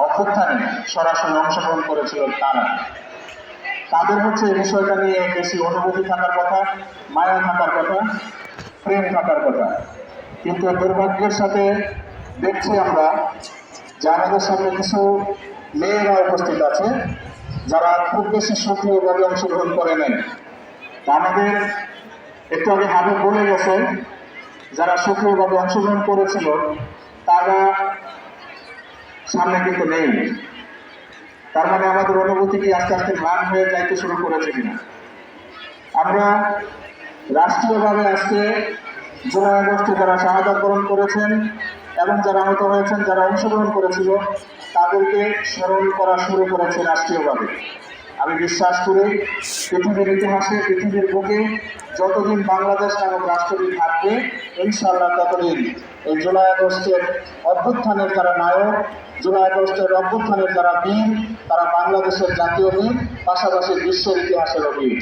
অভ্যুত্থানে সরাসরি অংশগ্রহণ করেছিল তারা। তাদের হচ্ছে এই বিষয়টা নিয়ে বেশি অনুভূতি থাকার কথা, মায়া থাকার কথা, প্রেম থাকার কথা। কিন্তু দুর্ভাগ্যের সাথে দেখছি আমরা যে আমাদের সামনে কিছু মেয়েরা উপস্থিত আছে যারা খুব বেশি সক্রিয়ভাবে অংশগ্রহণ করে নেন। আমাদের একটু আগে হাবিব বলে গেছে, যারা সক্রিয়ভাবে অংশগ্রহণ করেছিল তারা সামনে কিন্তু নেই। তার মানে আমাদের অনুভূতি কি আস্তে আস্তে ম্লান হয়ে যাইতে শুরু করেছে কিনা? আমরা রাষ্ট্রীয়ভাবে আজকে জুলাই আগস্টে যারা শাহাদাত বরণ করেছেন এবং যারা আহত হয়েছেন, যারা অংশগ্রহণ করেছিল, তাদেরকে স্মরণ করা শুরু করেছে রাষ্ট্রীয়ভাবে। আমি বিশ্বাস করি পৃথিবীর ইতিহাসে, পৃথিবীর বুকে যতদিন বাংলাদেশ নামক রাষ্ট্রটি থাকবে, ইনশাআল্লাহ ততদিন এই জুলাই আগস্টের অভ্যুত্থানের যারা নায়ক, জুলাই আগস্টের অভ্যুত্থানের যারা বীর, তারা বাংলাদেশের জাতীয় বীর, পাশাপাশি বিশ্বের ইতিহাসেরও বীর।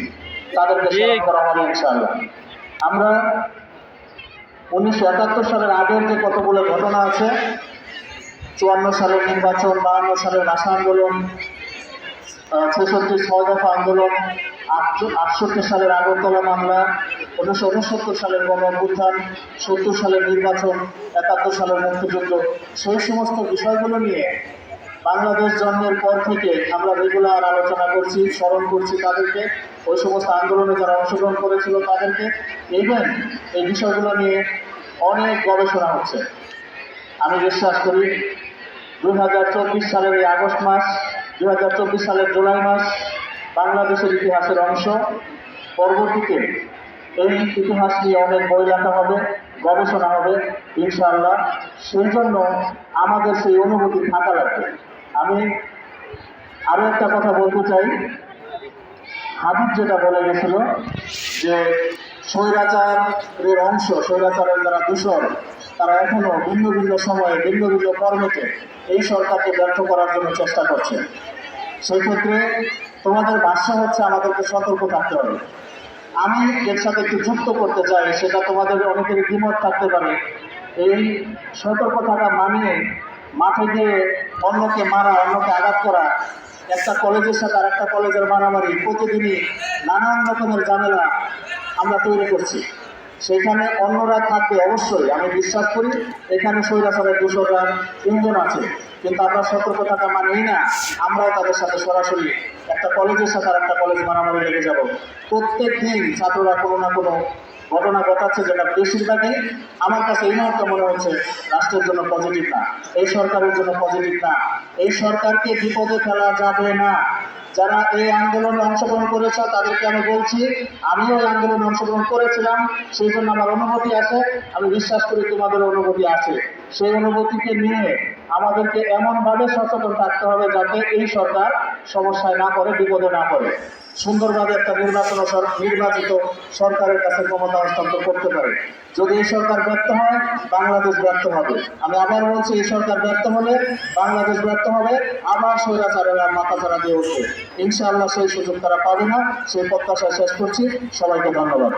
তাদেরকে স্মরণ করা হবে ইনশাআল্লাহ। আমরা 1971 সালের আগের যে কতগুলো ঘটনা আছে, 54 সালের নির্বাচন, 52 সালের ভাষা আন্দোলন, 66 6 দফা আন্দোলন, 68 সালের আগরতলা মামলা, 1969 সালের গণ অভ্যুত্থান, 70 সালের নির্বাচন, 71 সালের মুক্তিযুদ্ধ, সেই সমস্ত বিষয়গুলো নিয়ে বাংলাদেশ জন্মের পর থেকে আমরা রেগুলার আলোচনা করছি, স্মরণ করছি তাদেরকে, ওই সমস্ত আন্দোলনে যারা অংশগ্রহণ করেছিল তাদেরকে। ইভেন এই বিষয়গুলো নিয়ে অনেক গবেষণা হচ্ছে। আমি বিশ্বাস করি 2024 সালের এই আগস্ট মাস, 2024 সালের জুলাই মাস বাংলাদেশের ইতিহাসের অংশ। পরবর্তীতে এই ইতিহাস নিয়ে অনেক বই লেখা হবে, গবেষণা হবে ইনশাআল্লাহ। সেই জন্য আমাদের সেই অনুভূতি থাকা লাগবে। আমি আরো একটা কথা বলতে চাই, হাবিব যেটা বলে গেছিল যে স্বৈরাচারের অংশ, স্বৈরাচারের যারা দূষণ, তারা এখনো ভিন্ন ভিন্ন সময়ে ভিন্ন ভিন্ন কর্মকে এই সরকারকে ব্যর্থ করার জন্য চেষ্টা করছে। সেই ক্ষেত্রে তোমাদের ভাষ্য হচ্ছে আমাদেরকে সতর্ক থাকতে হবে। আমি এর সাথে একটু যুক্ত করতে চাই, সেটা তোমাদের অনেকের দ্বিমত থাকতে পারে। এই সতর্ক থাকা মানে মাঠে গিয়ে অন্যকে মারা, অন্যকে আঘাত করা, একটা কলেজের সাথে আর একটা কলেজের মারামারি, প্রতিদিনই নানান রকমের ঝামেলা আমরা তৈরি করছি। সেখানে অন্যরা থাকবে অবশ্যই, আমি বিশ্বাস করি এখানে স্বৈরাচারের দূষণরা তিনজন আছে, কিন্তু আমরা সতর্ক থাকা মানেই না আমরাও তাদের সাথে সরাসরি একটা কলেজের সাথে আর একটা কলেজ মারামারি লেগে যাব। প্রত্যেক দিন ছাত্ররা কোনো না কোনো ঘটনা ঘটাচ্ছে, যেটা বেশিরভাগই আমার কাছে এই মুহূর্তে মনে হচ্ছে রাষ্ট্রের জন্য পজিটিভ না, এই সরকারের জন্য পজিটিভ না। এই সরকারকে বিপদে ফেলা যাবে না। যারা এই আন্দোলনে অংশগ্রহণ করেছে তাদেরকে আমি বলছি, আমিও এই আন্দোলনে অংশগ্রহণ করেছিলাম, সেই জন্য আমার অনুভূতি আছে। আমি বিশ্বাস করি তোমাদের অনুভূতি আছে। সেই অনুভূতিকে নিয়ে আমাদেরকে এমনভাবে সচেতন থাকতে হবে যাতে এই সরকার সমস্যায় না পড়ে, বিপদে না পড়ে, সুন্দরভাবে একটা নির্বাচিত সরকারের কাছে ক্ষমতা হস্তান্তর করতে পারে। যদি এই সরকার ব্যর্থ হয়, বাংলাদেশ ব্যর্থ হবে। আমি আবার বলছি, এই সরকার ব্যর্থ হলে বাংলাদেশ ব্যর্থ হবে, আবার স্বৈরাচারেরা মাথা ছাড়া দিয়ে উঠবে। ইনশাআল্লাহ সেই সুযোগ তারা পাবে না, সেই প্রত্যাশা শেষ করছি। সবাইকে ধন্যবাদ।